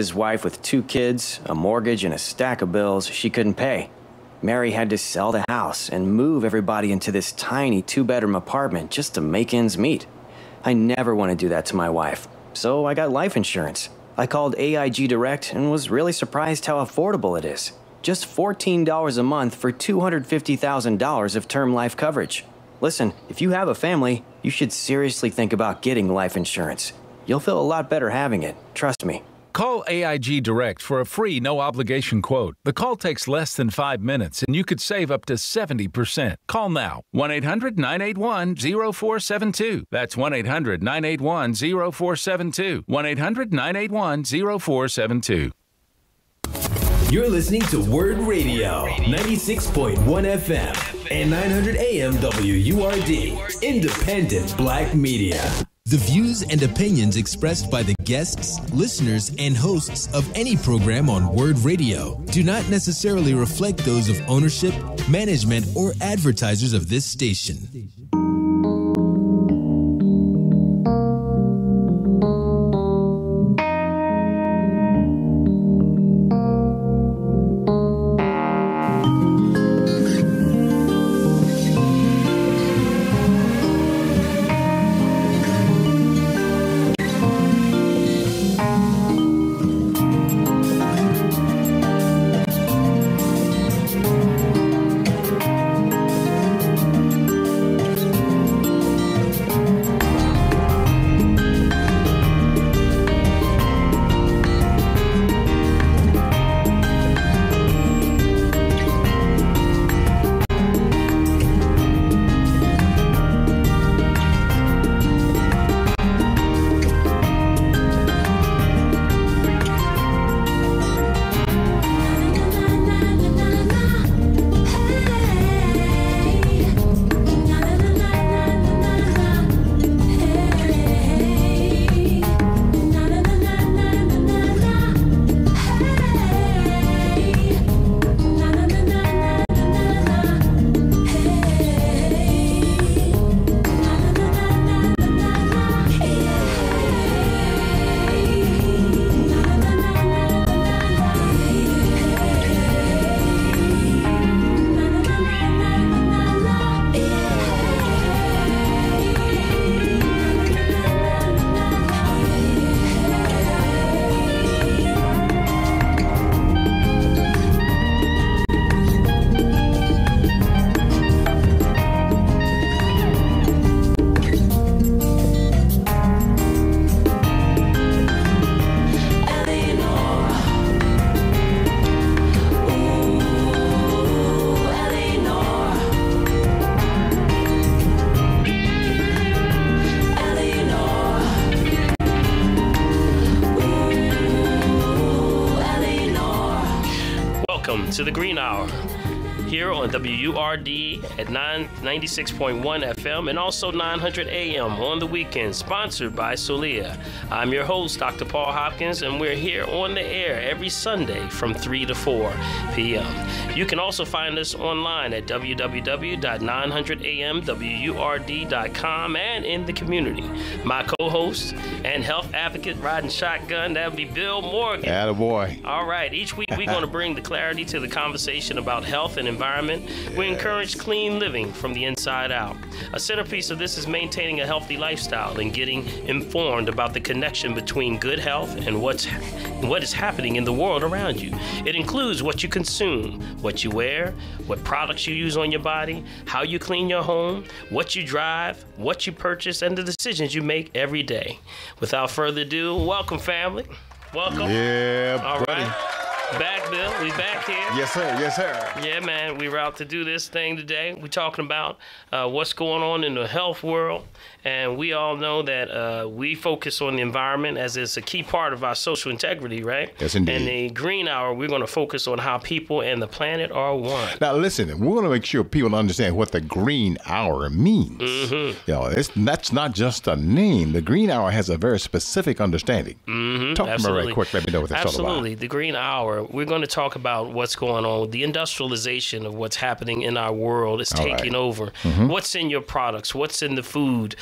his wife with 2 kids, a mortgage, and a stack of bills she couldn't pay. Mary had to sell the house and move everybody into this tiny 2-bedroom apartment just to make ends meet. I never want to do that to my wife, so I got life insurance. I called AIG Direct and was really surprised how affordable it is. Just $14 a month for $250,000 of term life coverage. Listen, if you have a family, you should seriously think about getting life insurance. You'll feel a lot better having it, trust me. Call AIG Direct for a free, no-obligation quote. The call takes less than 5 minutes, and you could save up to 70%. Call now. 1-800-981-0472. That's 1-800-981-0472. 1-800-981-0472. You're listening to Word Radio, 96.1 FM and 900 AM WURD, independent black media. The views and opinions expressed by the guests, listeners, and hosts of any program on Word Radio do not necessarily reflect those of ownership, management, or advertisers of this station. To the Green Hour here on WURD at 96.1 FM and also 900 AM on the weekend, sponsored by Solia. I'm your host, Dr. Paul Hopkins, and we're here on the air every Sunday from 3 to 4 p.m. You can also find us online at www.900amwurd.com and in the community. My co-host and health advocate riding shotgun, that would be Bill Morgan. Attaboy. All right, each week we're going to bring the clarity to the conversation about health and environment. We encourage clean living from the inside out. A centerpiece of this is maintaining a healthy lifestyle and getting informed about the connection between good health and what is happening in the world around you. It includes what you consume, what you wear, what products you use on your body, how you clean your home, what you drive, what you purchase, and the decisions you make every day. Without further ado, welcome, family. Welcome. Yeah, all buddy. Right. Back, Bill. We back here. Yes, sir. Yes, sir. Yeah, man. We were out to do this thing today. We're talking about what's going on in the health world. And we all know that we focus on the environment as it's a key part of our social integrity, right? Yes, indeed. In the Green Hour, we're going to focus on how people and the planet are one. Now, listen, we're going to make sure people understand what the Green Hour means. Mm-hmm. You know, that's not just a name. The Green Hour has a very specific understanding. Mm-hmm. Talk to me right quick. Let me know what that's all about. Absolutely. The Green Hour, However, we're going to talk about what's going on. The industrialization of what's happening in our world is taking over. What's in your products? What's in the food?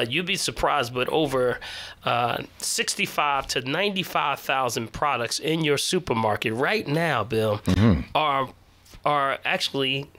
You'd be surprised, but over 65 to 95,000 products in your supermarket right now, Bill, are actually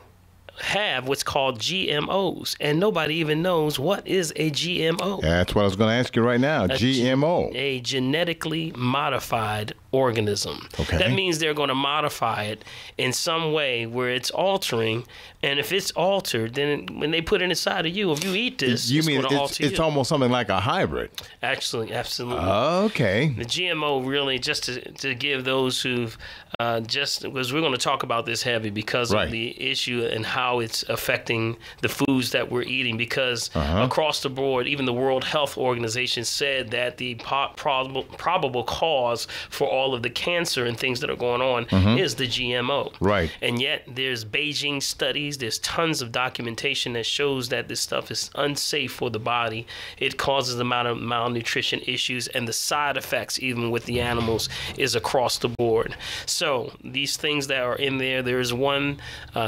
have what's called GMOs, and nobody even knows what is a GMO. That's what I was going to ask you right now. GMO. A genetically modified organism. Okay. That means they're going to modify it in some way where it's altering, and if it's altered, then when they put it inside of you, if you eat this, you it's mean going to alter it's you. almost something like a hybrid? Actually, absolutely. Okay. The GMO really, just to give those who've because we're going to talk about this heavy because of the issue and how it's affecting the foods that we're eating, because across the board, even the World Health Organization said that the probable cause for all of the cancer and things that are going on is the GMO. Right. And yet there's Beijing studies, there's tons of documentation that shows that this stuff is unsafe for the body. It causes the amount of malnutrition issues, and the side effects, even with the animals, is across the board. So these things that are in there, there's one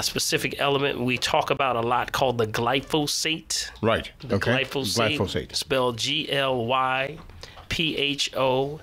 specific element we talk about a lot called the glyphosate. Right. The glyphosate. Spelled GLYPHOSATE.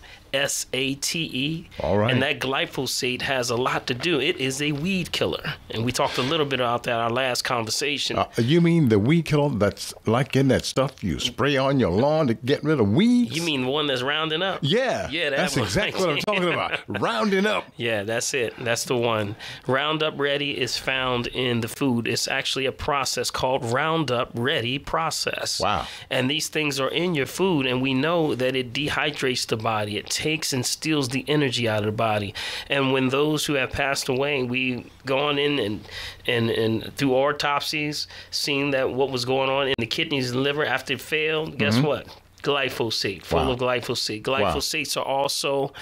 All right. And that glyphosate has a lot to do. It is a weed killer. And we talked a little bit about that in our last conversation. You mean the weed killer that's like in that stuff you spray on your lawn to get rid of weeds? You mean the one that's rounding up? Yeah. Yeah, that's exactly what I'm talking about. Rounding up. Yeah, that's it. That's the one. Roundup Ready is found in the food. It's actually a process called Roundup Ready process. Wow. And these things are in your food, and we know that it dehydrates the body. It takes and steals the energy out of the body. And when those who have passed away, we gone in and through autopsies, seen that what was going on in the kidneys and liver after it failed, guess what? Glyphosate, full of glyphosate. Glyphosates are also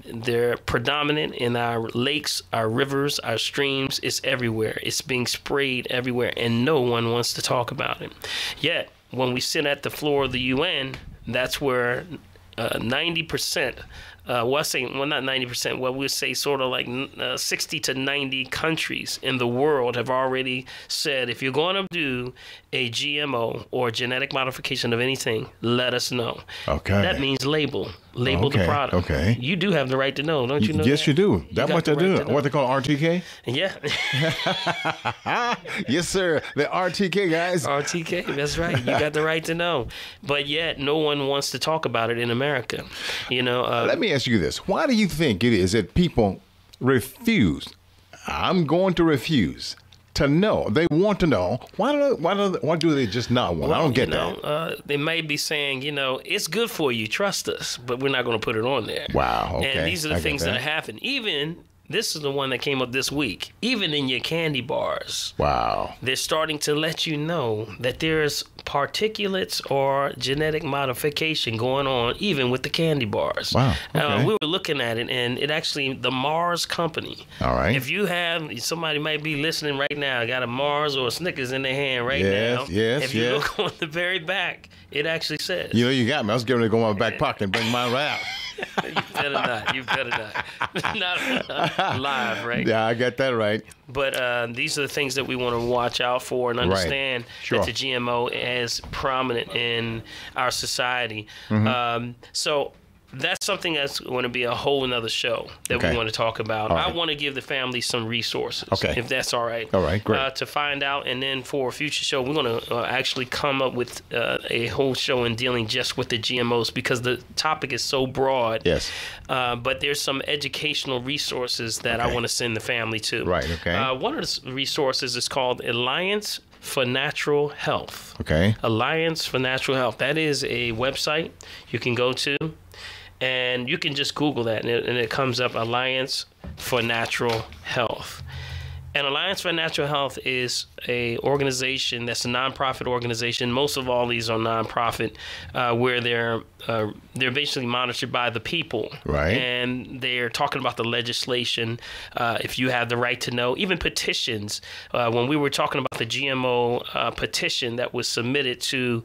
they're predominant in our lakes, our rivers, our streams. It's everywhere. It's being sprayed everywhere, and no one wants to talk about it. Yet, when we sit at the floor of the UN, that's where 90%, not 90%, we'll say sort of like 60 to 90 countries in the world have already said, if you're going to do a GMO or genetic modification of anything, let us know. Okay. That means label the product. Okay. You do have the right to know, don't you know? Yes, that? you do. That much I do. What they call RTK? Yeah. Yes, sir. The RTK, guys. RTK, that's right. You got the right to know. But yet, no one wants to talk about it in America. Let me ask you this. Why do you think it is that people refuse? I'm going to refuse to know. They want to know. Why do they just not want? I don't get that. They may be saying, it's good for you. Trust us. But we're not going to put it on there. Wow. Okay. And these are the things that happen. Even, this is the one that came up this week. Even in your candy bars. Wow. They're starting to let you know that there's particulates or genetic modification going on even with the candy bars. Wow. Okay. We were looking at it, and it actually, the Mars company. All right. If you have, somebody might be listening right now, got a Mars or a Snickers in their hand right now. Yes. If you look on the very back, it actually says. You got me. I was getting ready to go in my back pocket and bring mine right out. You better not. Not live, right? Yeah, I got that right. But these are the things that we want to watch out for and understand that the GMO is prominent in our society. So that's something that's going to be a whole another show that we want to talk about. Right. I want to give the family some resources, if that's all right. All right, great. To find out, and then for a future show, we're going to actually come up with a whole show in dealing just with the GMOs, because the topic is so broad. Yes. But there's some educational resources that I want to send the family to. Right, okay. One of the resources is called Alliance for Natural Health. Okay. Alliance for Natural Health. That is a website you can go to, and you can just Google that, and it comes up, Alliance for Natural Health. And Alliance for Natural Health is a organization that's a nonprofit organization. Most of all these are nonprofit, where they're they're basically monitored by the people. Right. And they're talking about the legislation, if you have the right to know, even petitions. When we were talking about the GMO petition that was submitted to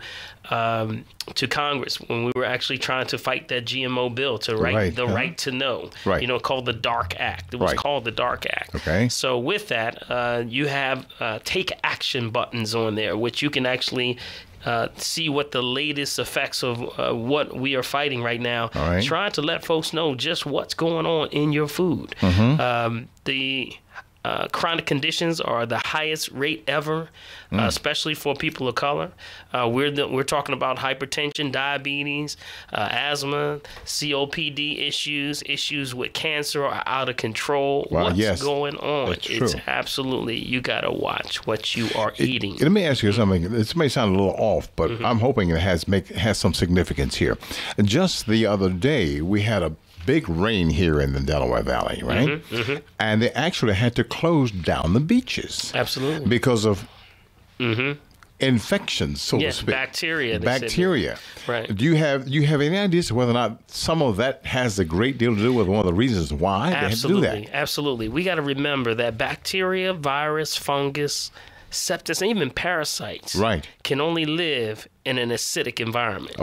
Congress, when we were actually trying to fight that GMO bill to right to know, called the DARK Act. It was called the DARK Act. Okay. So with that, you have take action buttons on there, which you can actually see what the latest effects of what we are fighting right now. Trying to let folks know just what's going on in your food. The chronic conditions are the highest rate ever, especially for people of color. We're talking about hypertension, diabetes, asthma, COPD issues with cancer are out of control. What's going on? It's absolutely, you got to watch what you are eating. Let me ask you something. This may sound a little off, but I'm hoping it has some significance here. Just the other day, we had a big rain here in the Delaware Valley, right? And they actually had to close down the beaches. Absolutely. Because of infections, so to speak. Bacteria. Right. Do you have any ideas whether or not some of that has a great deal to do with one of the reasons why they had to do that? Absolutely. We got to remember that bacteria, virus, fungus, sepsis, and even parasites can only live in an acidic environment.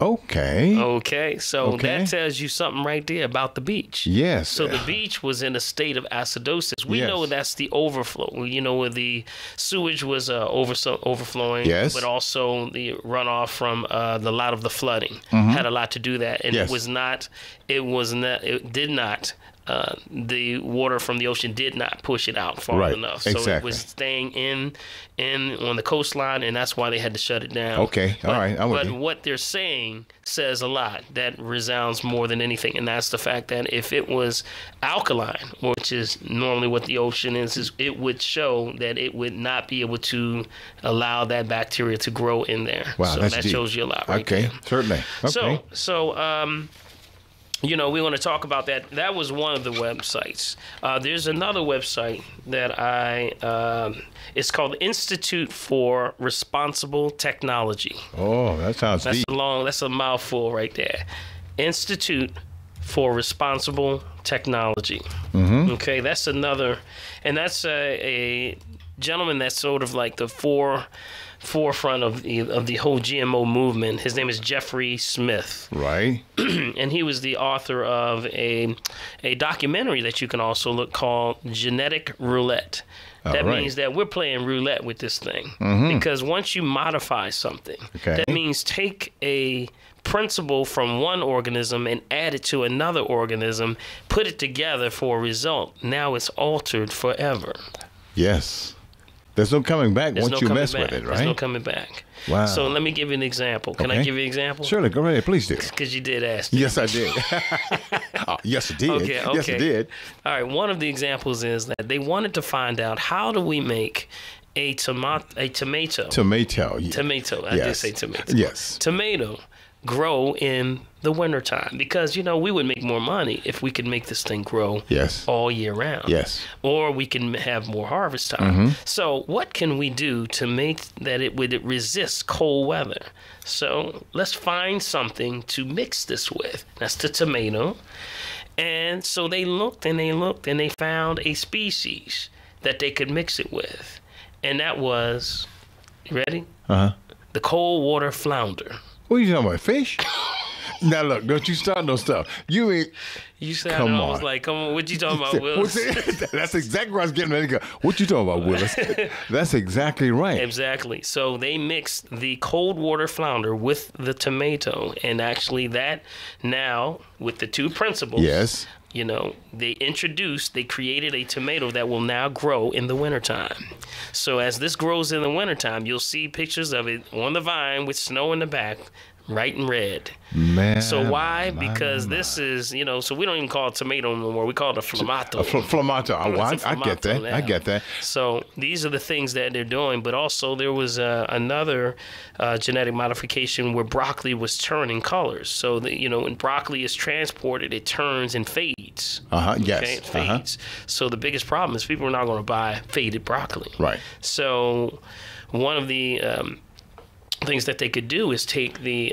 Okay, so that tells you something right there about the beach. Yes. So the beach was in a state of acidosis. We know that's the overflow. Where the sewage was overflowing, but also the runoff from a lot of the flooding had a lot to do that. And the water from the ocean did not push it out far enough. So it was staying in on the coastline, and that's why they had to shut it down. Okay, all right. But what they're saying says a lot. That resounds more than anything, and that's the fact that if it was alkaline, which is normally what the ocean is it would show that it would not be able to allow that bacteria to grow in there. Wow, so that shows you a lot right there. Certainly. Okay. So we want to talk about that. That was one of the websites. There's another website that it's called Institute for Responsible Technology. Oh, that sounds deep. That's a mouthful right there. Institute for Responsible Technology. Okay, that's another, and that's a gentleman that's sort of like the forefront of the whole GMO movement. His name is Jeffrey Smith. Right. And he was the author of a documentary that you can also look called Genetic Roulette. That means that we're playing roulette with this thing. Because once you modify something, that means take a principle from one organism and add it to another organism, put it together for a result. Now it's altered forever. Yes. There's no coming back once you mess with it, right? There's no coming back. Wow. So let me give you an example. Can I give you an example? Surely, go ahead. Please do. Because you did ask. Yes, I did. Yes, I did. Okay. Yes, I did. All right. One of the examples is that they wanted to find out how do we make a tomato. Tomato. I did say tomato. Yes. Tomato grow in the wintertime because we would make more money if we could make this thing grow all year round. Yes. Or we can have more harvest time. So what can we do to make that it would resist cold weather? So let's find something to mix this with. That's the tomato. And so they looked and they found a species that they could mix it with. And that was, you ready? The cold water flounder. What are you talking about, fish? Now look, don't you start no stuff. You said I was like, come on, what you talking about, Willis? That's exactly where I was getting ready to go. What you talking about, Willis? That's exactly right. Exactly. So they mixed the cold water flounder with the tomato, and actually that now with the two principles. Yes. They created a tomato that will now grow in the wintertime. So as this grows in the wintertime, you'll see pictures of it on the vine with snow in the back, right in red. Man. So why? Because this is, so we don't even call it tomato no more. We call it a flamato. Flamato. I get that. Now. I get that. So these are the things that they're doing. But also there was another genetic modification where broccoli was turning colors. So, when broccoli is transported, it turns and fades. Yes. Okay? It fades. So the biggest problem is people are not going to buy faded broccoli. Right. So one of the things that they could do is take the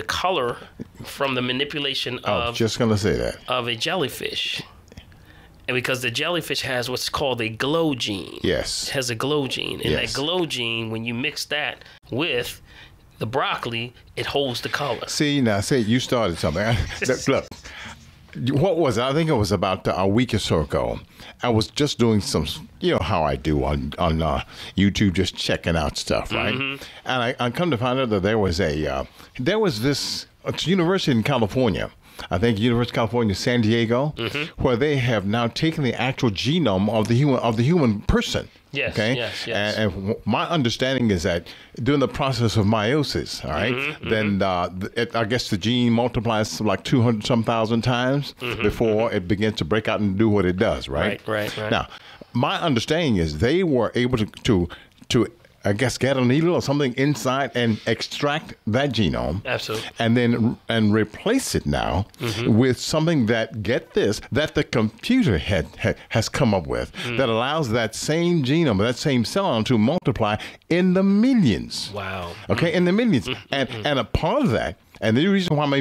color from the manipulation of just gonna say that of a jellyfish. And because the jellyfish has what's called a glow gene. Yes. It has a glow gene. And Yes. that glow gene, when you mix that with the broccoli, it holds the color. See, you started something. Look, what was it? I think it was about a week or so ago. I was just doing some, how I do on YouTube, just checking out stuff, right? Mm-hmm. And I come to find out that there was this university in California. I think University of California, San Diego, where they have now taken the actual genome of the human person. Yes, okay? yes. And my understanding is that during the process of meiosis, all right, then I guess the gene multiplies like 200,000 times before it begins to break out and do what it does, right? Right. Now, my understanding is they were able to I guess get a needle or something inside and extract that genome. Absolutely. And then replace it now with something that, get this, that the computer has come up with that allows that same genome, that same cell to multiply in the millions. Wow. Okay, in the millions. And a part of that, and the reason why I'm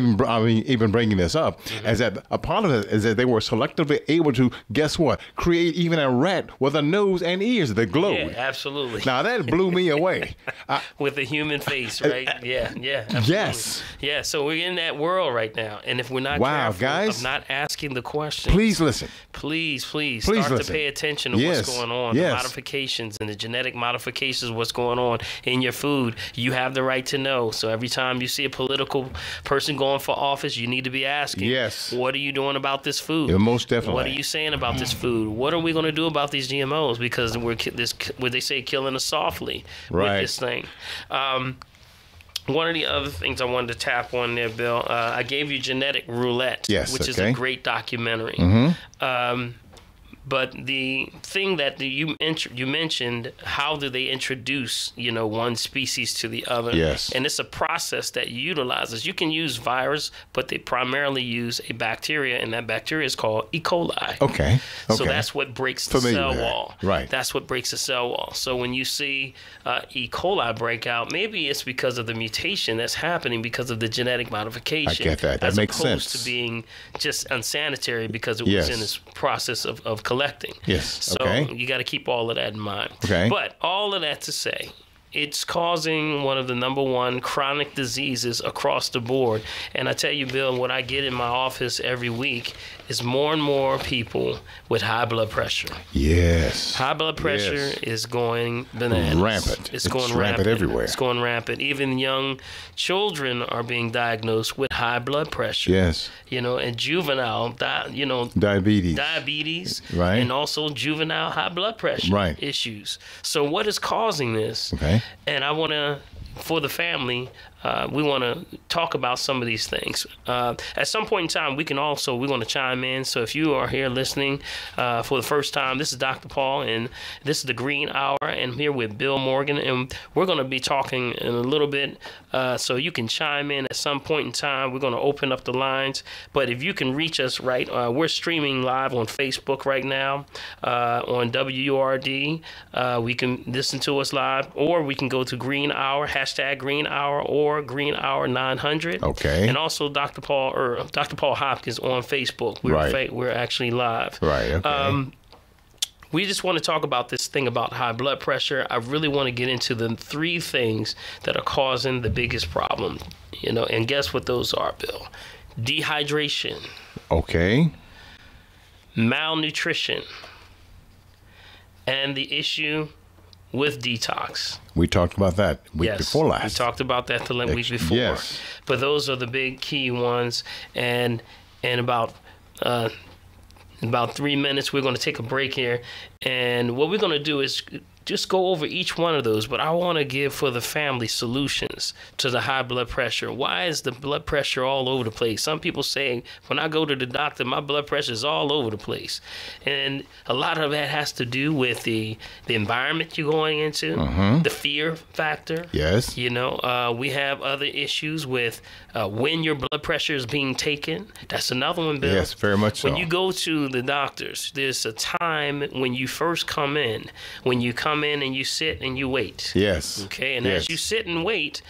even bringing this up is that a part of it is that they were selectively able to, guess what, create even a rat with a nose and ears that glowed. Yeah, absolutely. Now that blew me away. With a human face, right? Yeah. Absolutely. Yes. Yeah, so we're in that world right now. And if we're not careful guys, of not asking the question, please listen. Please start listen. to pay attention to what's going on, the modifications and the genetic modifications, what's going on in your food. You have the right to know. So every time you see a political person going for office, you need to be asking, what are you doing about this food? Yeah, most definitely. What are you saying about this food? What are we going to do about these GMOs? Because we're what they say, killing us softly with this thing. One of the other things I wanted to tap on there, Bill, I gave you Genetic Roulette, which is a great documentary. But the thing that you mentioned, how do they introduce, one species to the other? Yes. And it's a process that utilizes. You can use virus, but they primarily use a bacteria, and that bacteria is called E. coli. Okay. So that's what breaks the cell wall. Right. That's what breaks the cell wall. So when you see E. coli break out, maybe it's because of the mutation that's happening because of the genetic modification. I get that. That makes sense. As opposed to being just unsanitary because it was in this process of collecting. Yes. So you got to keep all of that in mind. Okay. But all of that to say, it's causing one of the #1 chronic diseases across the board. And I tell you, Bill, what I get in my office every week is more and more people with high blood pressure. Yes. High blood pressure is going bananas. Rampant. It's going rampant everywhere. It's going rampant. Even young children are being diagnosed with high blood pressure. Yes. And juvenile, diabetes. Right. And also juvenile high blood pressure issues. So what is causing this? Okay. And I want to, for the family, we want to talk about some of these things. At some point in time, we're going to chime in. So if you are here listening for the first time, this is Dr. Paul, and this is the Green Hour, and I'm here with Bill Morgan, and we're going to be talking in a little bit, so you can chime in at some point in time. We're going to open up the lines, but if you can reach us, we're streaming live on Facebook right now, on WURD. We can listen to us live, or we can go to Green Hour, #GreenHour, or Green Hour 900. Okay. And also Dr. Paul Hopkins on Facebook. We're actually live. Right. Okay. We just want to talk about this thing about high blood pressure. I really want to get into the 3 things that are causing the biggest problem. And guess what those are, Bill? Dehydration. Okay. Malnutrition. And the issue with detox. We talked about that week before last. We talked about that the week before. Yes. But those are the big key ones. And about 3 minutes, we're going to take a break here. And what we're going to do is just go over each one of those, but I want to give for the family solutions to the high blood pressure. Why is the blood pressure all over the place? Some people say, when I go to the doctor, my blood pressure is all over the place. And a lot of that has to do with the environment you're going into, the fear factor. Yes. We have other issues with when your blood pressure is being taken. That's another one, Bill. Yes, very much so. When you go to the doctors, there's a time when you first come in, when you come come in and you sit and you wait. Yes. Okay, and yes. as you sit and wait,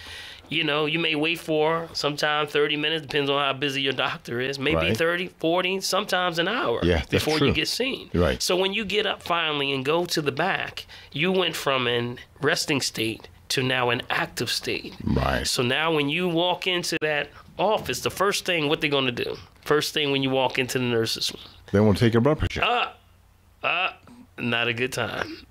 you know, you may wait for sometimes 30 minutes, depends on how busy your doctor is, maybe Right. 30, 40, sometimes an hour true. before you get seen. Right. So when you get up finally and go to the back, you went from an resting state to now an active state. Right. So now when you walk into that office, the first thing, what they're going to do? First thing when you walk into the nurse's room. They want to take your blood pressure. Not a good time.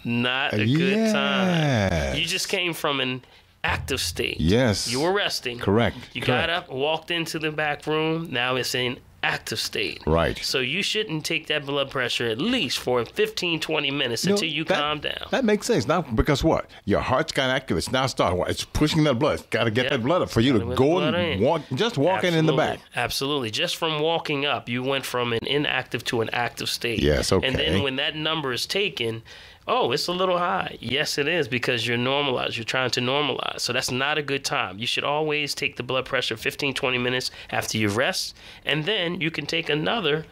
Not a good time. You just came from an active state. Yes. You were resting. Correct. You Correct. got up, walked into the back room. Now it's in active state. Right. So you shouldn't take that blood pressure at least for 15, 20 minutes until you calm down. That makes sense. Now, because what? Your heart's got active. It's now starting. It's pushing that blood. It's got to get that blood up for you to go and walk. Just walking in the back. Absolutely. Just from walking up, you went from an inactive to an active state. Yes, okay. And then when that number is taken, oh, it's a little high. Yes, it is, because you're normalized. You're trying to normalize. So that's not a good time. You should always take the blood pressure 15, 20 minutes after you rest, and then you can take another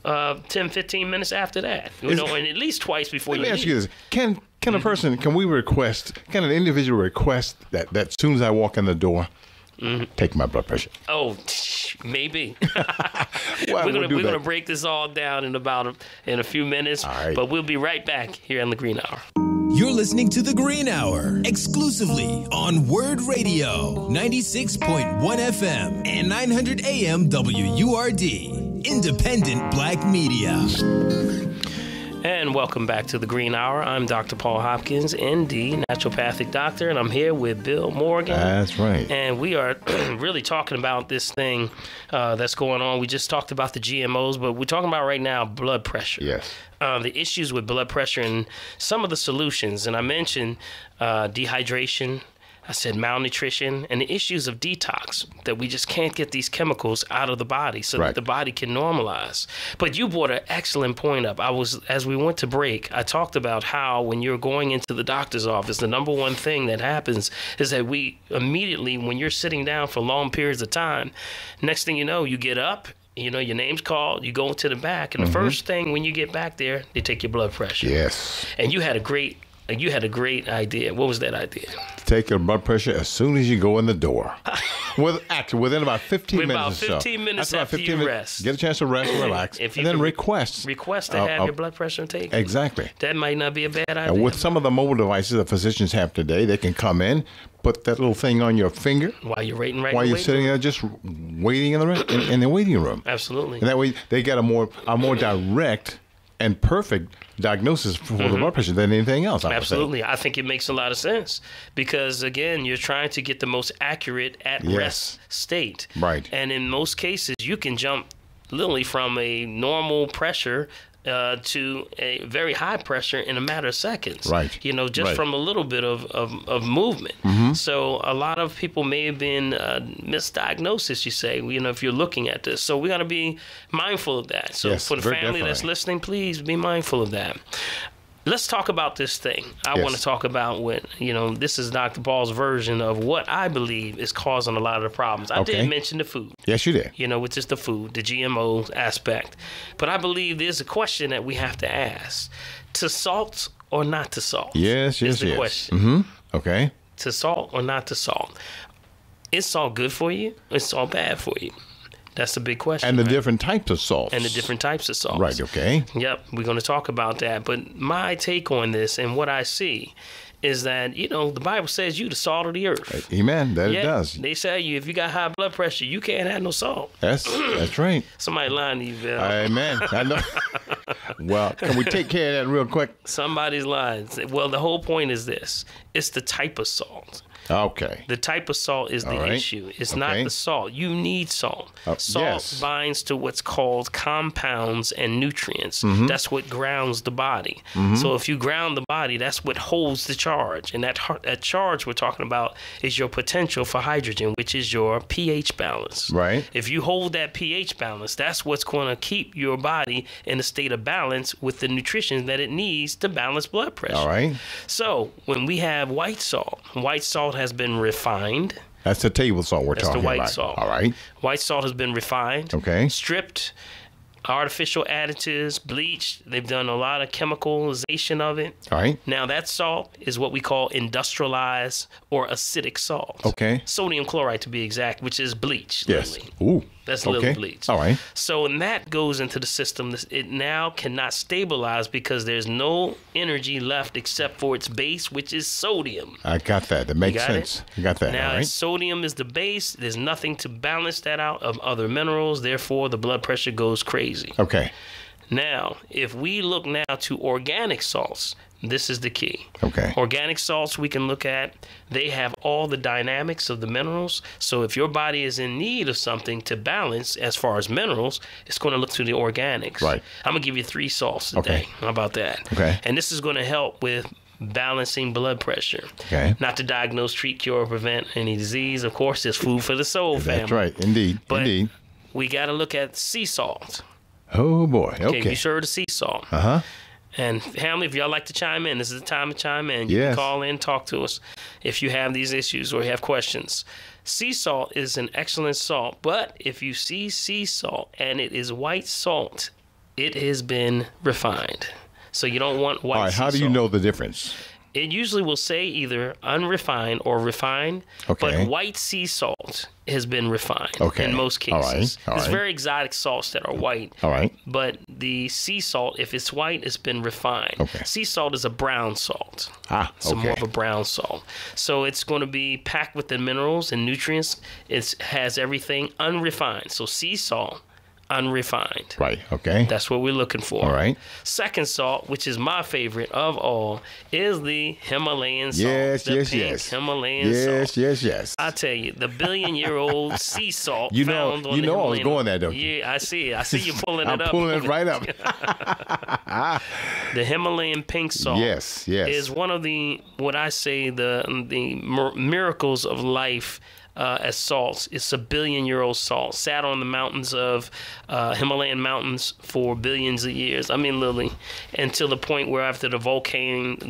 10, 15 minutes after that. And at least twice before you leave. Let me ask you this. Can a person, can an individual request that as soon as I walk in the door, take my blood pressure? Oh, maybe. Well, we're gonna break this all down in a few minutes. All right. But we'll be right back here on the Green Hour. You're listening to The Green Hour exclusively on Word Radio 96.1 FM and 900 AM WURD. Independent Black Media. And welcome back to the Green Hour. I'm Dr. Paul Hopkins, ND, naturopathic doctor, and I'm here with Bill Morgan. That's right. And we are really talking about this thing that's going on. We just talked about the GMOs, but we're talking about right now blood pressure. Yes. The issues with blood pressure and some of the solutions. And I mentioned dehydration. I said malnutrition and the issues of detox, that we just can't get these chemicals out of the body so that the body can normalize. But you brought an excellent point up. As we went to break, I talked about how when you're going into the doctor's office, the number one thing that happens is that we immediately, when you're sitting down for long periods of time, next thing you know, you get up, your name's called, you go into the back, and the first thing when you get back there, they take your blood pressure. Yes. And you had a great idea. What was that idea? Take your blood pressure as soon as you go in the door. Within about 15 minutes about or so. 15 minutes after you rest. Get a chance to rest and relax. If and you then can request to have your blood pressure taken. Exactly. That might not be a bad idea. And with some of the mobile devices that physicians have today, they can come in, put that little thing on your finger. While you're waiting While you're sitting there just waiting in the waiting room. Absolutely. And that way they get a more direct and perfect diagnosis for the blood pressure than anything else. Absolutely. I think it makes a lot of sense because, again, you're trying to get the most accurate at-rest state. Right. And in most cases, you can jump literally from a normal pressure to a very high pressure in a matter of seconds. Right. From a little bit of movement. So a lot of people may have been misdiagnosis, you say, if you're looking at this. So we got to be mindful of that. So for the family that's listening, please be mindful of that. Let's talk about this thing. I want to talk about what, this is Dr. Paul's version of what I believe is causing a lot of the problems. I did mention the food. Yes, you did. Which is the food, the GMO aspect. But I believe there's a question that we have to ask. To salt or not to salt? Yes. Is the question. Okay. To salt or not to salt? Is salt good for you? Or is salt bad for you? That's the big question. And the different types of salts. And the different types of salts. Right, okay. Yep, we're going to talk about that. But my take on this and what I see is that, the Bible says you the salt of the earth. Amen. It does. They say if you got high blood pressure, you can't have no salt. That's right. Somebody lying to you, Bill. Amen. I know. Well, can we take care of that real quick? Somebody's lying. Well, the whole point is this. It's the type of salt. Okay. The type of salt is the issue. It's not the salt. You need salt. Salt binds to what's called compounds and nutrients. That's what grounds the body. So if you ground the body, that's what holds the charge. And that charge we're talking about is your potential for hydrogen, which is your pH balance. Right. If you hold that pH balance, that's what's going to keep your body in a state of balance with the nutrition that it needs to balance blood pressure. All right. So when we have white salt has been refined. That's the table salt we're talking about. That's the white salt. All right. White salt has been refined. Okay. Stripped, artificial additives, bleach. They've done a lot of chemicalization of it. All right. Now, that salt is what we call industrialized or acidic salt. Okay. Sodium chloride, to be exact, which is bleach. Yes. Literally. Ooh. That's okay. little bleach. All right. So when that goes into the system, it now cannot stabilize because there's no energy left except for its base, which is sodium. I got that. That makes sense. You got that. Now, all right. sodium is the base. There's nothing to balance that out of other minerals. Therefore, the blood pressure goes crazy. Okay. Now, if we look now to organic salts, this is the key. Okay. Organic salts we can look at, they have all the dynamics of the minerals. So if your body is in need of something to balance as far as minerals, it's going to look to the organics. Right. I'm going to give you 3 salts today. Okay. How about that? Okay. And this is going to help with balancing blood pressure. Okay. Not to diagnose, treat, cure, or prevent any disease. Of course, it's food for the soul, family. That's right. Indeed. But Indeed. we got to look at sea salt. Oh, boy. Okay. Okay. You sure the sea salt. Uh-huh. And family, if y'all like to chime in, this is the time to chime in. You Yes. can call in, talk to us if you have these issues or you have questions. Sea salt is an excellent salt, but if you see sea salt and it is white salt, it has been refined. So you don't want white All right. sea How do you salt. know the difference? It usually will say either unrefined or refined, Okay. but white sea salt has been refined Okay. in most All cases. right. All There's right. very exotic salts that are white. All right. But the sea salt, if it's white, it's been refined. Okay. Sea salt is a brown salt. Ah, It's more of a brown salt. So it's going to be packed with the minerals and nutrients. It has everything unrefined. So sea salt, unrefined. Right. Okay. That's what we're looking for. All right. Second salt, which is my favorite of all, is the Himalayan salt. Yes, the yes, pink yes. Himalayan Yes, salt. yes, yes. I tell you, the billion-year-old sea salt You know- found on you the know I was Himalayan- going there, don't you? Yeah, I see it. I see you pulling it I'm up. pulling it right up. The Himalayan pink salt. Yes, yes. Is one of the what I say the miracles of life. As salts, it's a billion-year-old salt. Sat on the mountains of Himalayan mountains for billions of years. I mean, literally, until the point where after the volcanoes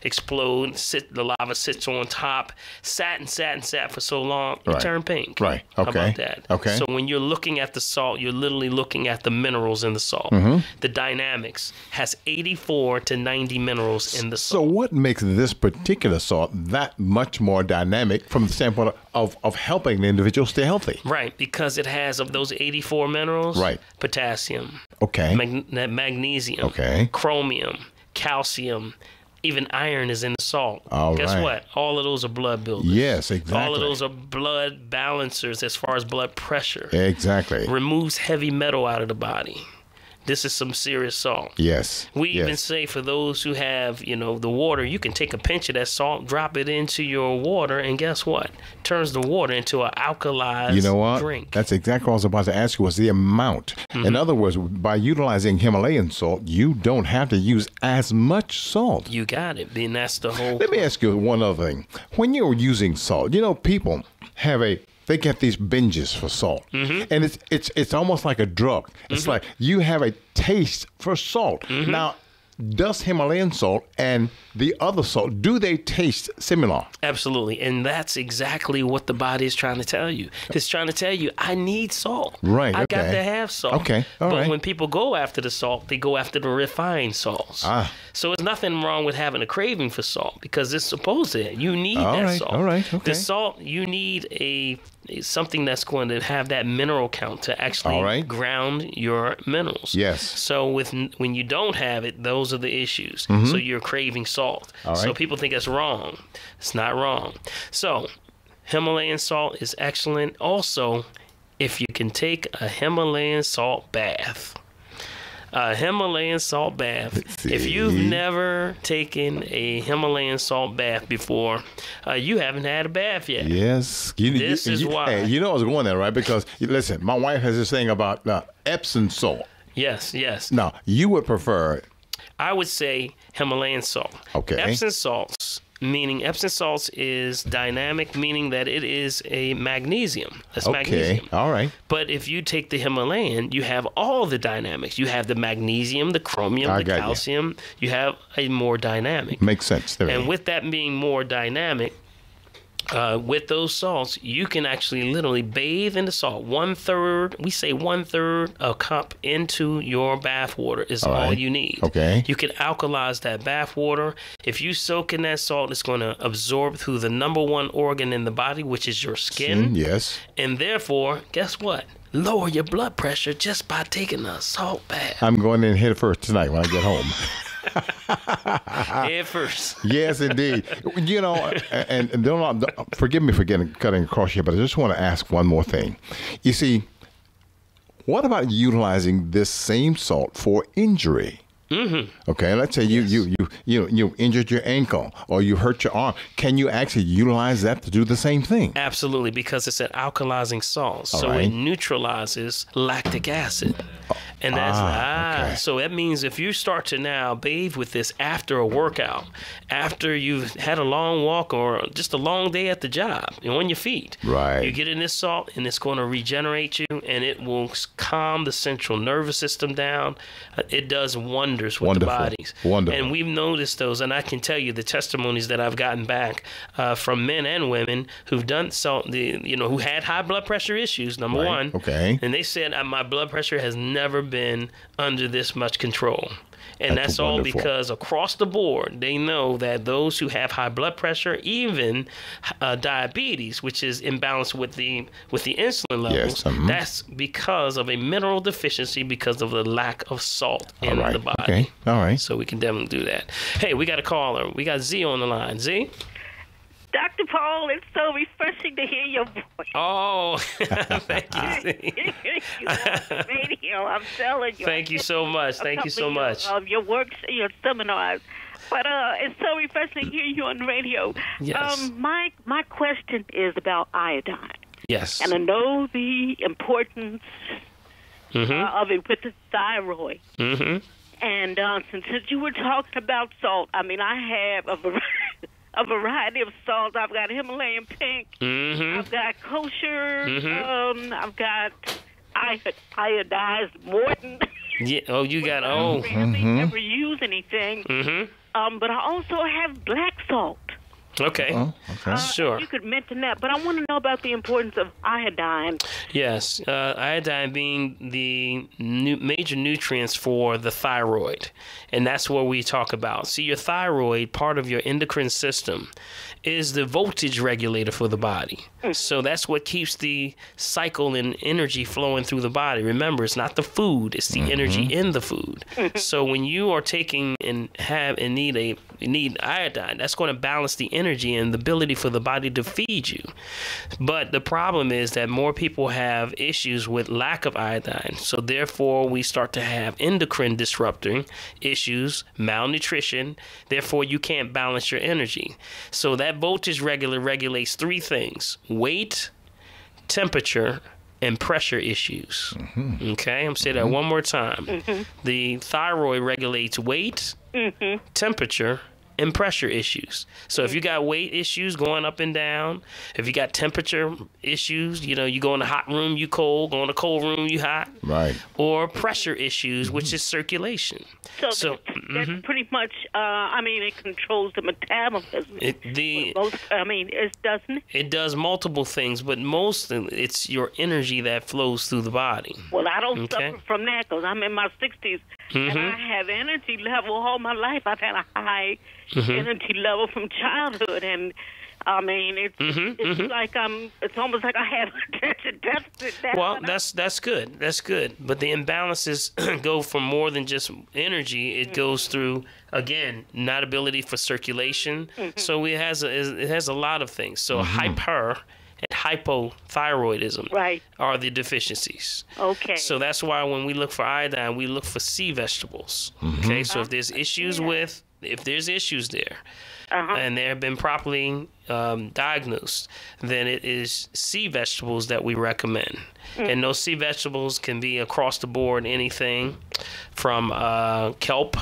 explode, the lava sits on top, sat for so long, it Right. turned pink. Right. How Okay. about that? Okay. So when you're looking at the salt, you're literally looking at the minerals in the salt. Mm-hmm. The dynamics has 84 to 90 minerals in the So salt. what makes this particular salt that much more dynamic from the standpoint of helping the individual stay healthy? Right, because it has of those 84 minerals, Right. potassium, Okay. magnesium, Okay. chromium, calcium, even iron is in the salt. All Guess right. what? All of those are blood builders. Yes, exactly. All of those are blood balancers as far as blood pressure. Exactly. Removes heavy metal out of the body. This is some serious salt. Yes. We yes. even say for those who have, the water, you can take a pinch of that salt, drop it into your water, and guess what? Turns the water into an alkalized You know what? drink. That's exactly what I was about to ask you, was the amount. Mm-hmm. In other words, by utilizing Himalayan salt, you don't have to use as much salt. You got it. And that's the whole. Let me ask you one other thing. When you're using salt, people they get these binges for salt, Mm-hmm. and it's almost like a drug. It's like you have a taste for salt. Mm-hmm. Now, does Himalayan salt and the other salt, do they taste similar? Absolutely. And that's exactly what the body is trying to tell you. It's trying to tell you, I need salt. Right, I got okay. to have salt. Okay, all but right. when people go after the salt, they go after the refined salts. Ah. So there's nothing wrong with having a craving for salt because it's supposed to. You need All that right, salt. all right, okay. The salt, you need something that's going to have that mineral count to actually All right. ground your minerals. Yes. So when you don't have it, those are the issues. So you're craving salt. All So right. people think that's wrong. It's not wrong. So Himalayan salt is excellent. Also, if you can take a Himalayan salt bath. A Himalayan salt bath. If you've See? never taken a Himalayan salt bath before, you haven't had a bath yet. Yes. This is why. Hey, you know I was going there, right? Because, listen, my wife has this thing about Epsom salt. Yes, yes. Now, you would prefer, I would say Himalayan salt. Okay. Epsom salts, meaning Epsom salts is dynamic, meaning that it is a magnesium. That's okay, magnesium. all right. But if you take the Himalayan, you have all the dynamics. You have the magnesium, the chromium, I the got you. calcium. You have a more dynamic. Makes sense. There And you with that being more dynamic, with those salts, you can actually literally bathe in the salt. 1/3, we say 1/3 a cup into your bath water is all you need. Okay. You can alkalize that bath water. If you soak in that salt, it's going to absorb through the number one organ in the body, which is your skin. Yes. And therefore, guess what? Lower your blood pressure just by taking a salt bath. I'm going in head first tonight when I get home. Head first. Yes, indeed. You know, and don't forgive me for cutting across here, but I just want to ask one more thing. You see, what about utilizing this same salt for injury? Mm-hmm. Okay, let's say you injured your ankle or you hurt your arm. Can you actually utilize that to do the same thing? Absolutely, because it's an alkalizing salt, so it neutralizes lactic acid. And that's so that means if you start to now bathe with this after a workout, after you've had a long walk or just a long day at the job and on your feet, you get in this salt and it's going to regenerate you and it will calm the central nervous system down. It does wonders with the bodies. Wonderful. And we've noticed those, and I can tell you the testimonies that I've gotten back from men and women who've done salt, who had high blood pressure issues, number one. Okay. And they said my blood pressure has never been under this much control. And that's all because across the board, they know that those who have high blood pressure, even diabetes, which is imbalanced with the insulin levels, that's because of a mineral deficiency because of the lack of salt in the body. Okay. All right. So we can definitely do that. Hey, we got a caller. We got Z on the line. Z? Dr. Paul, it's so refreshing to hear your voice. Oh, thank you, Z. Radio, I'm telling you. Thank you so much. Thank you so much. Your works, your seminars. But it's so refreshing to hear you on the radio. Yes. My question is about iodine. Yes. And I know the importance of it with the thyroid. Mm-hmm. And since you were talking about salt, I mean, I have a variety of salts. I've got Himalayan pink. Mm-hmm. I've got kosher. Mm-hmm. I've got iodized Morton. Yeah. Oh, you got rarely never use anything. Mm-hmm. But I also have black salt. Okay. Sure. You could mention that, but I want to know about the importance of iodine. Yes, iodine being the major nutrients for the thyroid, and that's what we talk about. See, your thyroid, part of your endocrine system, is the voltage regulator for the body. So that's what keeps the cycle and energy flowing through the body. Remember, it's not the food, it's the energy in the food. So when you are taking and need iodine, that's going to balance the energy and the ability for the body to feed you. But the problem is that more people have issues with lack of iodine. So therefore, we start to have endocrine disrupting issues, malnutrition. Therefore, you can't balance your energy. So that voltage regulator regulates three things: weight, temperature, and pressure issues. Okay, I'm going to say that one more time. The thyroid regulates weight, temperature, and pressure issues. So if you got weight issues going up and down, if you got temperature issues, you go in a hot room, you cold, go in a cold room, you hot. Right. Or pressure issues, which is circulation. So that's pretty much, it controls the metabolism. Doesn't it? It does multiple things, but it's your energy that flows through the body. Well, I don't suffer from that because I'm in my 60s, and I have energy level all my life. I've had a high energy level from childhood, and it's like it's almost like I have attention deficit. Well, that's good. That's good. But the imbalances go from more than just energy. It goes through, again, not ability for circulation. So it has a lot of things. So hyper and hypothyroidism are the deficiencies. Okay. So that's why when we look for iodine, we look for sea vegetables. Okay. So if there's issues there, and they have been properly diagnosed, then it is sea vegetables that we recommend. And those sea vegetables can be across the board, anything from kelp,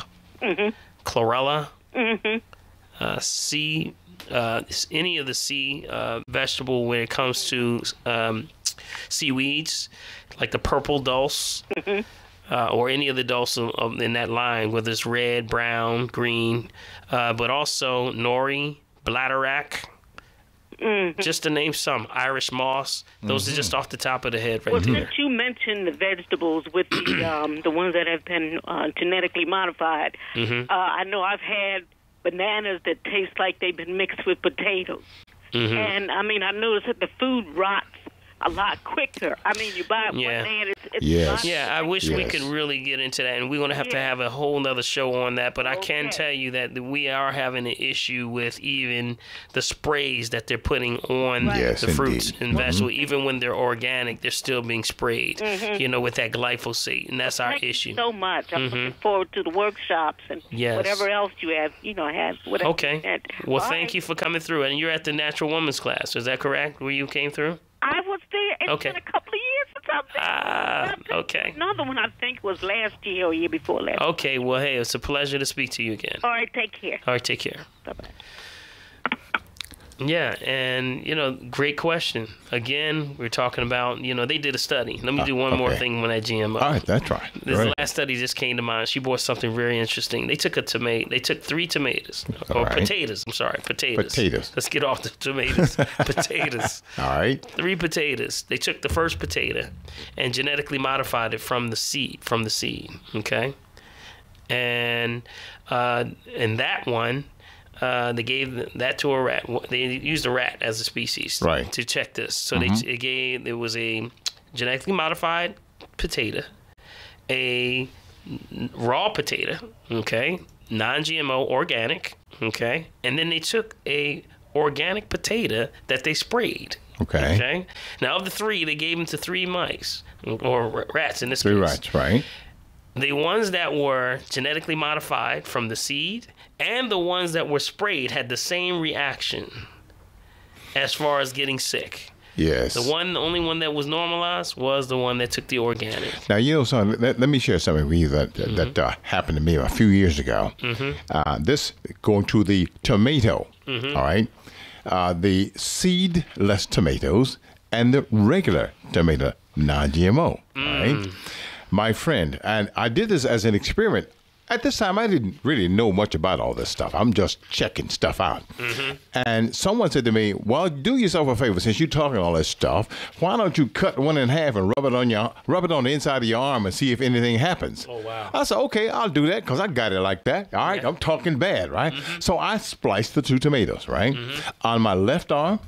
chlorella, any of the sea vegetable when it comes to seaweeds, like the purple dulse. Or any of the dulse in that line, whether it's red, brown, green, but also nori, bladderwrack, Just to name some, Irish moss. Those are just off the top of the head right there. Since you mentioned the vegetables with the ones that have been genetically modified, I know I've had bananas that taste like they've been mixed with potatoes. And, I mean, I noticed that the food rots a lot quicker. I mean, you buy it one day and it's Yeah, I wish we could really get into that, and we're going to have a whole nother show on that, but I can tell you that we are having an issue with even the sprays that they're putting on the fruits and vegetables. Even when they're organic, they're still being sprayed, you know, with that glyphosate, and that's our issue. So much. I'm looking forward to the workshops and whatever else you have, whatever. Okay. Well, thank you for coming through, and you're at the Natural Women's class. Is that correct, where you came through? I was there. It's been a couple of years since I've been. Okay. Another one I think was last year or year before last. Okay. Well, hey, it's a pleasure to speak to you again. All right. Take care. All right. Take care. Bye-bye. Yeah, and, great question. Again, we're talking about, they did a study. Let me do one more thing on that GMO. All right, that's right. This last study just came to mind. She brought something very interesting. They took They took 3 tomatoes. Potatoes. I'm sorry, potatoes. Let's get off the tomatoes. Potatoes. All right. 3 potatoes. They took the first potato and genetically modified it from the seed. Okay? And that one... they gave that to a rat. They used a rat as a species to check this. So there was a genetically modified potato, a raw potato, non-GMO, organic, and then they took a organic potato that they sprayed. Okay. Now, of the 3, they gave them to 3 mice or rats in this case. 3 rats, right? The ones that were genetically modified from the seed and the ones that were sprayed had the same reaction as far as getting sick. Yes. The only one that was normalized was the one that took the organic. Now, son, let me share something with you that happened to me a few years ago. This going to the tomato, all right? The seedless tomatoes and the regular tomato, non-GMO, all right? My friend, and I did this as an experiment. At this time, I didn't really know much about all this stuff. I'm just checking stuff out. And someone said to me, well, do yourself a favor. Since you're talking all this stuff, why don't you cut one in half and rub it on the inside of your arm and see if anything happens? Oh, wow. I said, okay, I'll do that because I got it like that. All right, I'm talking bad, right? So I spliced the 2 tomatoes, right? On my left arm,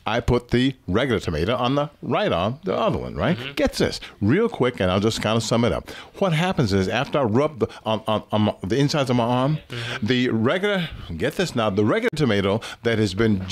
I put the regular tomato on the right arm, the other one, right? Get this, real quick, and I'll just kind of sum it up. What happens is after I rub on the insides of my arm, the regular, get this now, the regular tomato that has been,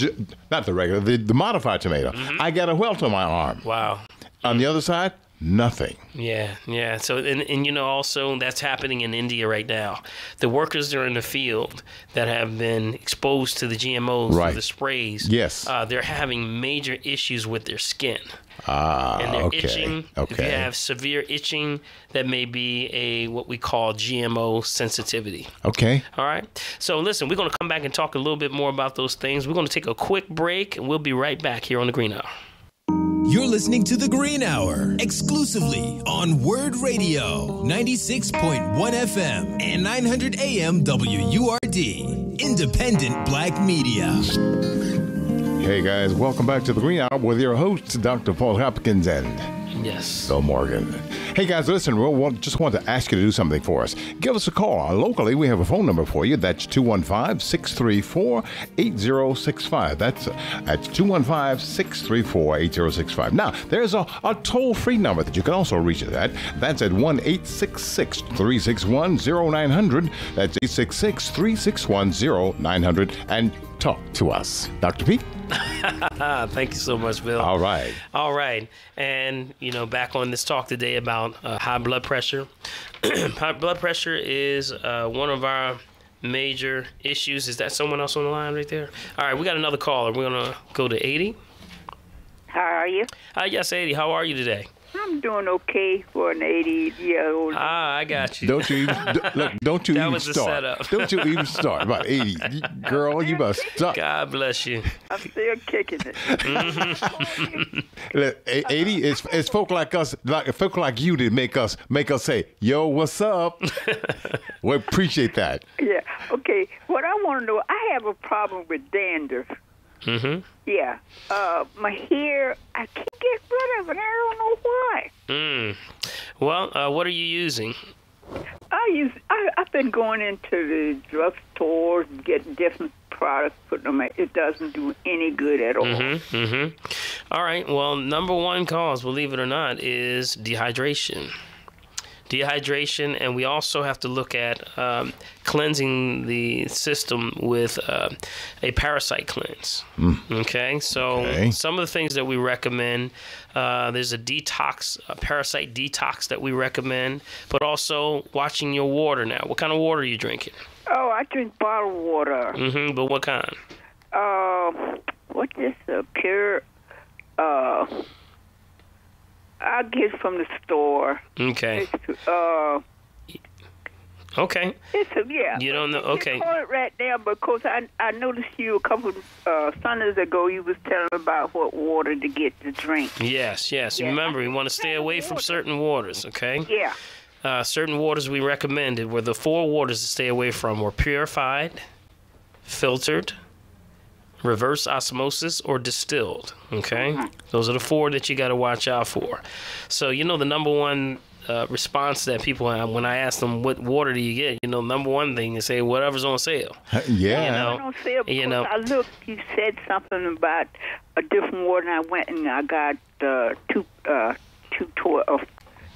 not the regular, the modified tomato, I got a welt on my arm. Wow. On the other side, nothing. Yeah. So, and also that's happening in India right now. The workers that are in the field that have been exposed to the GMOs, to the sprays, they're having major issues with their skin. And they're itching. If you have severe itching, that may be what we call GMO sensitivity. Okay. All right. So listen, we're going to come back and talk a little bit more about those things. We're going to take a quick break, and we'll be right back here on The Green Hour. You're listening to The Green Hour, exclusively on Word Radio, 96.1 FM and 900 AM WURD, independent black media. Hey guys, welcome back to The Green Hour with your hosts, Dr. Paul Hopkins and Bill Morgan. Hey guys, listen, we just want to ask you to do something for us. Give us a call. Locally, we have a phone number for you. That's 215-634-8065. That's 215-634-8065. Now, there's a toll-free number that you can also reach us at. That's at 1-866-361-0900. That's 866-361-0900. And talk to us. Dr. Pete? Thank you so much, Bill. All right. And, back on this talk today about high blood pressure. High blood pressure is one of our major issues. Is that someone else on the line right there? All right, we got another caller. We're going to go to 80. How are you? Yes, 80. How are you today? I'm doing okay for an 80-year-old. I got you. Don't you even start. Don't you even start. About 80. Girl, you must stop. God bless you. I'm still kicking it. Look, 80 is folk like us, folk like you that make us say, yo, what's up? We appreciate that. Yeah. Okay. What I want to know, I have a problem with dandruff. Mm-hmm. Yeah. My hair, I can't get rid of it. I don't know why. Well, what are you using? I've been going into the drugstores and getting different products, putting them. It doesn't do any good at all. Mm-hmm. All right. Well, number one cause, believe it or not, is dehydration. Dehydration, and we also have to look at cleansing the system with a parasite cleanse. Okay, so some of the things that we recommend, there's a parasite detox that we recommend, but also watching your water now. What kind of water are you drinking? Oh, I drink bottled water. Mm-hmm, but what kind? What's this? Pure. I get from the store. Okay. Okay. Yeah. You don't know? Okay. I call it right there because I noticed you a couple Sundays ago. You was telling about what water to get to drink. Yes. Remember, we want to stay away from certain waters. Okay. Yeah. Certain waters we recommended were the 4 waters to stay away from were purified, filtered, reverse osmosis, or distilled. Okay, those are the 4 that you got to watch out for. So the number one response that people have when I ask them what water do you get, number one thing is say whatever's on sale. Yeah. On sale because I looked. You said something about a different water, and I went and I got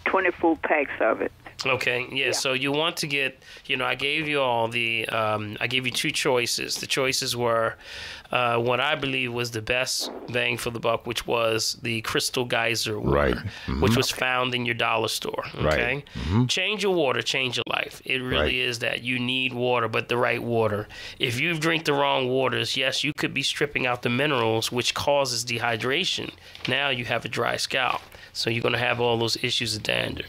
24 packs of it. Okay, yeah, so you want to get, I gave you all I gave you 2 choices. The choices were what I believe was the best bang for the buck, which was the Crystal Geyser water, right. Mm-hmm. which was found in your dollar store, okay? Right. Mm-hmm. Change your water, change your life. It really is that. You need water, but the right water. If you drink the wrong waters, yes, you could be stripping out the minerals, which causes dehydration. Now you have a dry scalp. So you're going to have all those issues of dander.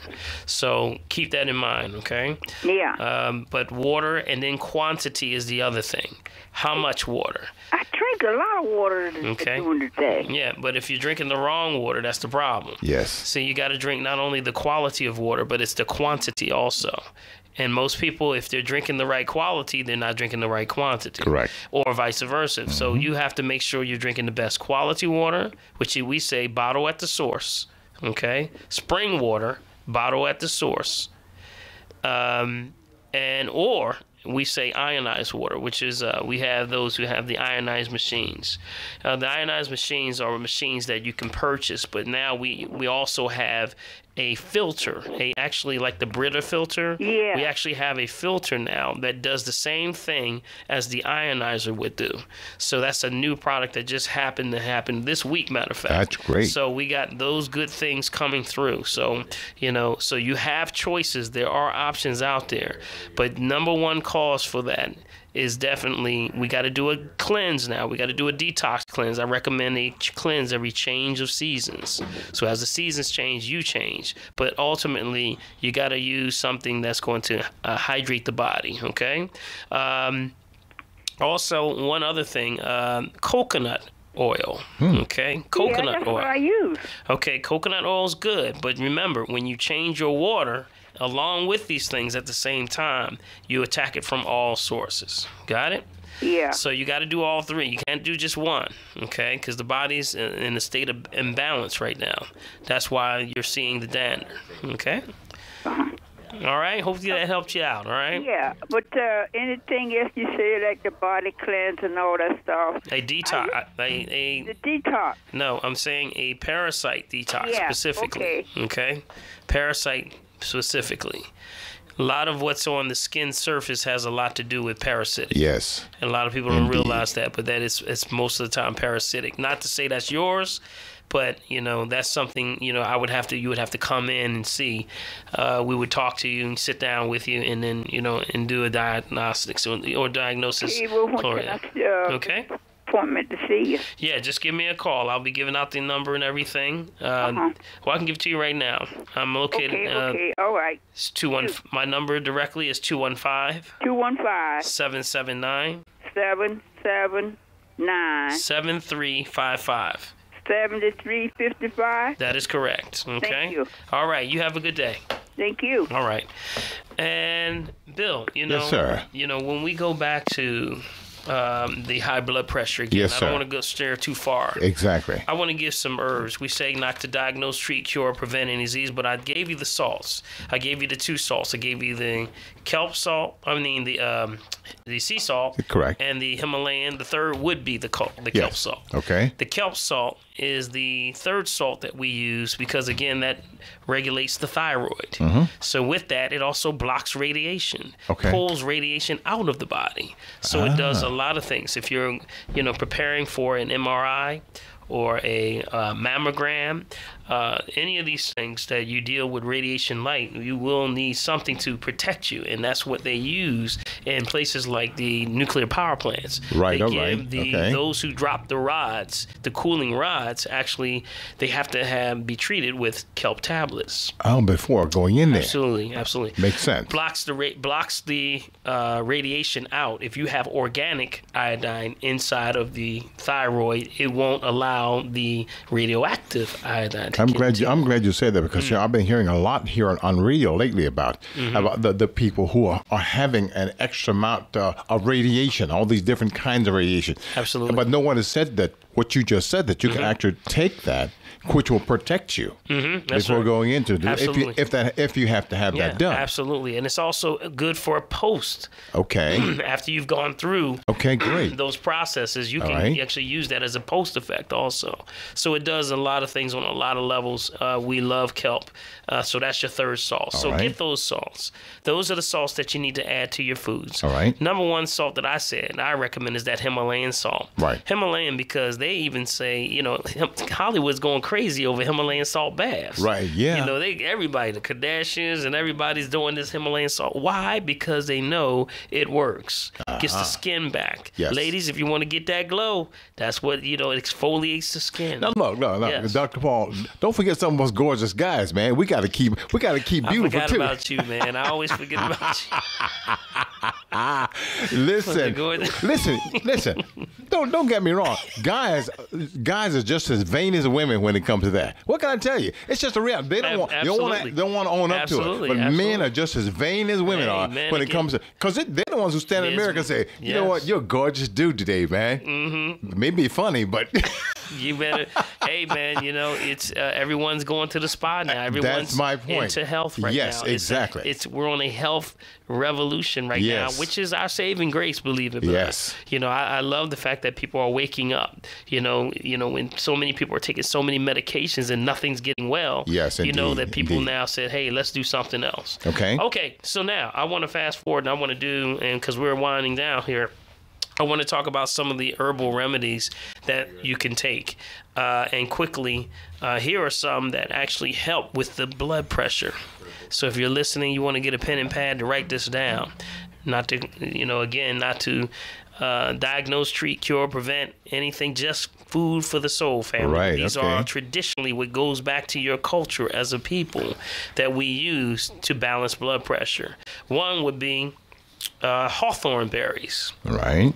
So keep that in mind, okay? Yeah. But water and then quantity is the other thing. How much water? I drink a lot of water during the day. Yeah, but if you're drinking the wrong water, that's the problem. Yes. So you got to drink not only the quality of water, but it's the quantity also. And most people, if they're drinking the right quality, they're not drinking the right quantity. Correct. Or vice versa. Mm-hmm. So you have to make sure you're drinking the best quality water, which we say bottle at the source. Okay, spring water, bottle at the source, or we say ionized water, which is we have those who have the ionized machines. The ionized machines are machines that you can purchase, but now we also have a filter, actually like the Brita filter. Yeah. We actually have a filter now that does the same thing as the ionizer would do. So that's a new product that just happened this week, matter of fact. That's great. So we got those good things coming through. So, so you have choices. There are options out there. But number one cause for that is definitely we got to do a cleanse now. We got to do a detox cleanse. I recommend a cleanse every change of seasons. So as the seasons change, you change. But ultimately, you got to use something that's going to hydrate the body, okay? Also, one other thing, coconut oil, okay? Coconut that's oil. What I use. Okay, coconut oil is good. But remember, when you change your water, along with these things at the same time, you attack it from all sources. Got it? Yeah. So you got to do all 3. You can't do just one, okay? Because the body's in a state of imbalance right now. That's why you're seeing the dander, okay? All right? Hopefully that helped you out, all right? Yeah, but anything else you say, like the body cleanse and all that stuff? A detox. The detox. No, I'm saying a parasite detox specifically. Okay? Parasite specifically. A lot of what's on the skin surface has a lot to do with parasitic. Yes. And a lot of people don't realize that, but that is it's most of the time parasitic. Not to say that's yours, but that's something you would have to come in and see. We would talk to you and sit down with you, and then and do a diagnostics or diagnosis. Okay. Appointment to see you. Yeah, just give me a call. I'll be giving out the number and everything. Well, I can give it to you right now. I'm located. Okay. All right. It's 215. My number directly is 215. 779. 7355. 7355. That is correct. Okay. Thank you. All right. You have a good day. Thank you. All right. And Bill, yes, sir. When we go back to the high blood pressure again. Yes, sir. I don't want to go stare too far. Exactly. I want to give some herbs. We say not to diagnose, treat, cure, prevent any disease, but I gave you the salts. I gave you the 2 salts. I gave you the kelp salt. I mean the sea salt. Correct. And the Himalayan. The third would be the kelp salt. Okay. The kelp salt is the third salt that we use because, again, that regulates the thyroid. Mm-hmm. So with that, it also blocks radiation, Okay. pulls radiation out of the body. So it does a lot of things. If you're, preparing for an MRI or a mammogram, any of these things that you deal with radiation light, you will need something to protect you, and that's what they use in places like the nuclear power plants. Right, They all give right, okay. those who drop the rods, the cooling rods, actually, they have to be treated with kelp tablets. Oh, before going in there. Absolutely. Makes sense. Blocks the radiation out. If you have organic iodine inside of the thyroid, it won't allow the radioactive iodine to I'm get glad you said that because I've been hearing a lot here on radio lately about the people who are having an extra amount of radiation, all these different kinds of radiation. Absolutely. But no one has said that what you just said, that you can actually take that, which will protect you before right. going into it. Absolutely. If you have to have that done. Absolutely. And it's also good for a post. Okay. After you've gone through Okay, great. those processes, you can right. actually use that as a post effect also. So it does a lot of things on a lot of levels. We love kelp. So that's your third salt. So right. get those salts. Those are the salts that you need to add to your foods. All right. Number one salt that I said, and I recommend, is that Himalayan salt. Right. Himalayan, because they even say, Hollywood's going crazy over Himalayan salt baths. Right, yeah. Everybody, the Kardashians and everybody's doing this Himalayan salt. Why? Because they know it works. Gets the skin back. Yes. Ladies, if you want to get that glow, that's what, it exfoliates the skin. No, Yes. Dr. Paul, don't forget some of us gorgeous guys, man. We got to keep beautiful I forgot too. about you, man. I always forget about you. Listen. Don't get me wrong. Guys are just as vain as women when it comes to that. What can I tell you? It's just a reality. They don't want to own up to it. But men are just as vain as women are when it comes to, because they're the ones who stand in America and say, you know what, you're a gorgeous dude today, man. Mm-hmm. Maybe funny, but you better. Hey, man, it's everyone's going to the spa now. Everyone's That's my point. into health right now. Yes, exactly. We're on a health revolution right now, which is our saving grace, believe it or not. Yes. I love the fact that people are waking up. When so many people are taking so many medications and nothing's getting well. Yes, That people now said, hey, let's do something else. Okay, so now I want to fast forward and I want to do, and because we're winding down here, I want to talk about some of the herbal remedies that you can take. And quickly, here are some that actually help with the blood pressure. So if you're listening, you want to get a pen and pad to write this down. Not to, not to diagnose, treat, cure, prevent anything, just food for the soul, family. Right, These okay. are traditionally what goes back to your culture as a people that we use to balance blood pressure. One would be hawthorn berries. right.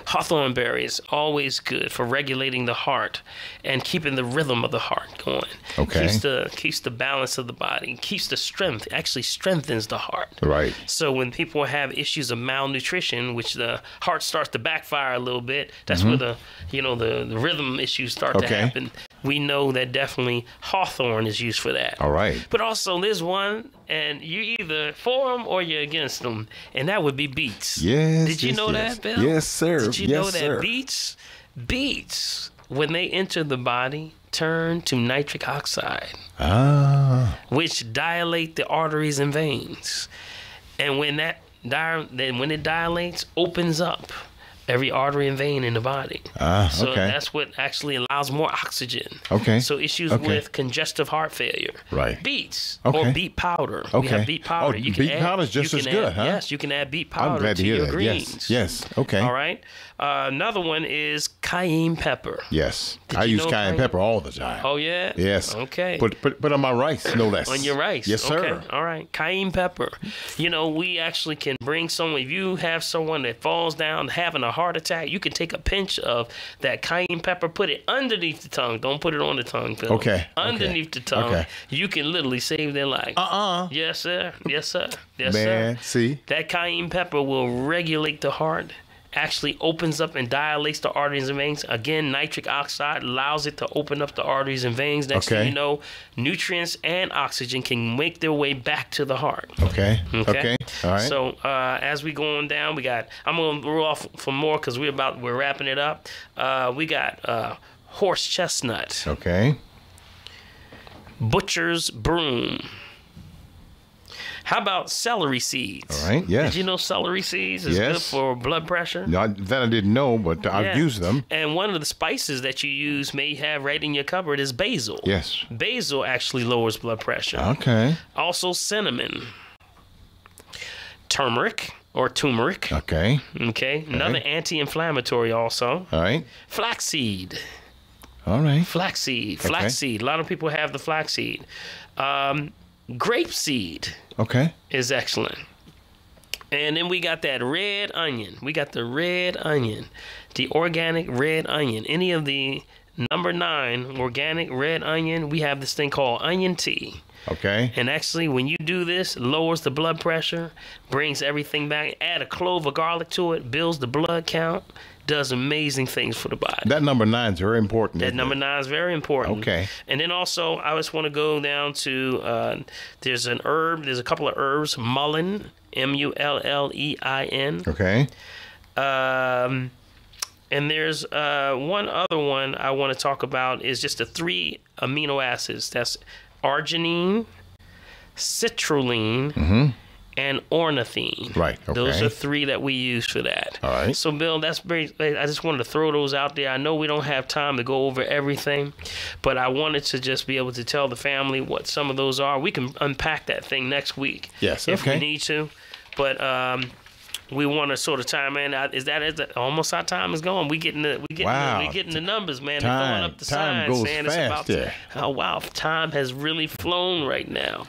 Hawthorn berries, always good for regulating the heart and keeping the rhythm of the heart going. Okay. Keeps the balance of the body, keeps the strength, actually strengthens the heart. Right. So when people have issues of malnutrition, which the heart starts to backfire a little bit, that's where the rhythm issues start to happen. We know that definitely hawthorn is used for that. All right. But also there's one, and you either for them or you're against them, and that would be beets. Yes. Did you know that, Bill? Yes, sir. Did you know that beets, when they enter the body, turn to nitric oxide, which dilate the arteries and veins, and when it dilates, opens up every artery and vein in the body. So that's what actually allows more oxygen. Okay. So issues with congestive heart failure. Right. Beets Okay. or beet powder. We Okay. have beet powder. Oh, beet powder is just as good, huh? Yes, you can add beet powder I'm glad to to hear your that. greens. Yes. Okay. All right. Another one is cayenne pepper. Yes. Did I you use know cayenne cayenne? pepper all the time. Oh, yeah? Yes. Okay. Put on my rice, no less. On your rice. Yes, sir. Okay. All right. Cayenne pepper. We actually can bring someone, if you have someone that falls down having a heart attack, you can take a pinch of that cayenne pepper, put it underneath the tongue. Don't put it on the tongue, Phil. Okay. Underneath the tongue. Okay. You can literally save their life. Yes, sir. Yes, sir. Yes, Man, sir. see? That cayenne pepper will regulate the heart actually opens up and dilates the arteries and veins. Again, nitric oxide allows it to open up the arteries and veins. Next thing you know, nutrients and oxygen can make their way back to the heart. Okay. All right. So as we go on down, I'm going to roll off for more because we're wrapping it up. We got horse chestnut. Okay. Butcher's broom. How about celery seeds? All right, yes. Did you know celery seeds is good for blood pressure? No, that I didn't know, but I've used them. And one of the spices that you use, may have right in your cupboard, is basil. Yes. Basil actually lowers blood pressure. Okay. Also cinnamon. Turmeric or turmeric. Okay. Okay. Another anti-inflammatory also. All right. Flaxseed. All right. Flaxseed. Flaxseed. A lot of people have the flaxseed. Grapeseed. Okay. Is excellent. And then we got that red onion. We got the red onion. The organic red onion. Any of the number 9 organic red onion, we have this thing called onion tea. Okay. And actually, when you do this, it lowers the blood pressure, brings everything back. Add a clove of garlic to it, builds the blood count, does amazing things for the body. That number 9 is very important. That number 9 is very important. Okay. And then also, I just want to go down to, there's a couple of herbs, mullein, mullein. Okay. And there's one other one I want to talk about is just the 3 amino acids. That's arginine, citrulline, and ornithine. Right. Okay. Those are 3 that we use for that. All right. So, Bill, I just wanted to throw those out there. I know we don't have time to go over everything, but I wanted to just be able to tell the family what some of those are. We can unpack that thing next week. Yes. If we need to. But we want to sort of time in. Is that almost our time is going? We getting the numbers, man. They're filling up the signs saying it's about to. Oh wow, time has really flown right now.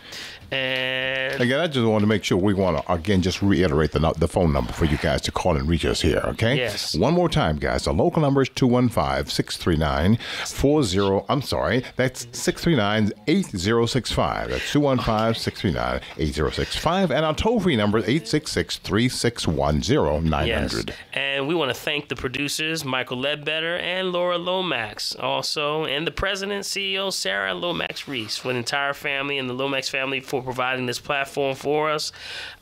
And again, I just want to make sure we want to again just reiterate the phone number for you guys to call and reach us here. Okay. Yes. One more time, guys. The local number is 215-639-40. I'm sorry, that's 639-8065. That's 215-639-8065, and our toll-free number is 866-361-0900. Yes. And we want to thank the producers, Michael Ledbetter and Laura Lomax, also, and the president, CEO, Sarah Lomax Reese, for the entire family and the Lomax family for providing this platform for us.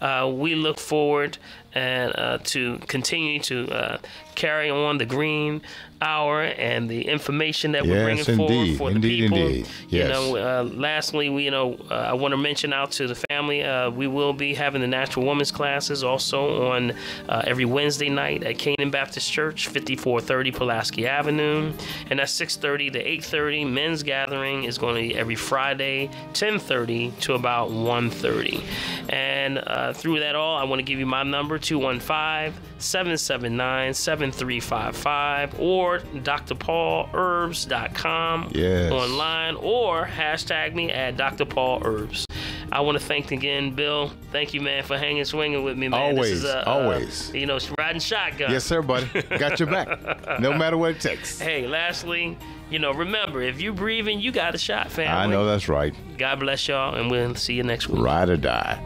We look forward to continue to carry on the Green Hour and the information that we're bringing forward for the people. Indeed. Yes. Lastly, I want to mention out to the family, we will be having the Natural Women's classes also on every Wednesday night at Canaan Baptist Church, 5430 Pulaski Avenue, and that's 6:30 to 8:30. Men's gathering is going to be every Friday, 10:30 to about 1:30. And through that all, I want to give you my number, 215-779-7355, or drpaulherbs.com online, or hashtag me at Dr. Paul Herbs. I want to thank again, Bill. Thank you, man, for hanging, swinging with me, man. Always, this is always. Riding shotgun. Yes, sir, buddy. Got your back, no matter what it takes. Hey, lastly, remember, if you're breathing, you got a shot, family. I know that's right. God bless y'all, and we'll see you next week. Ride or die.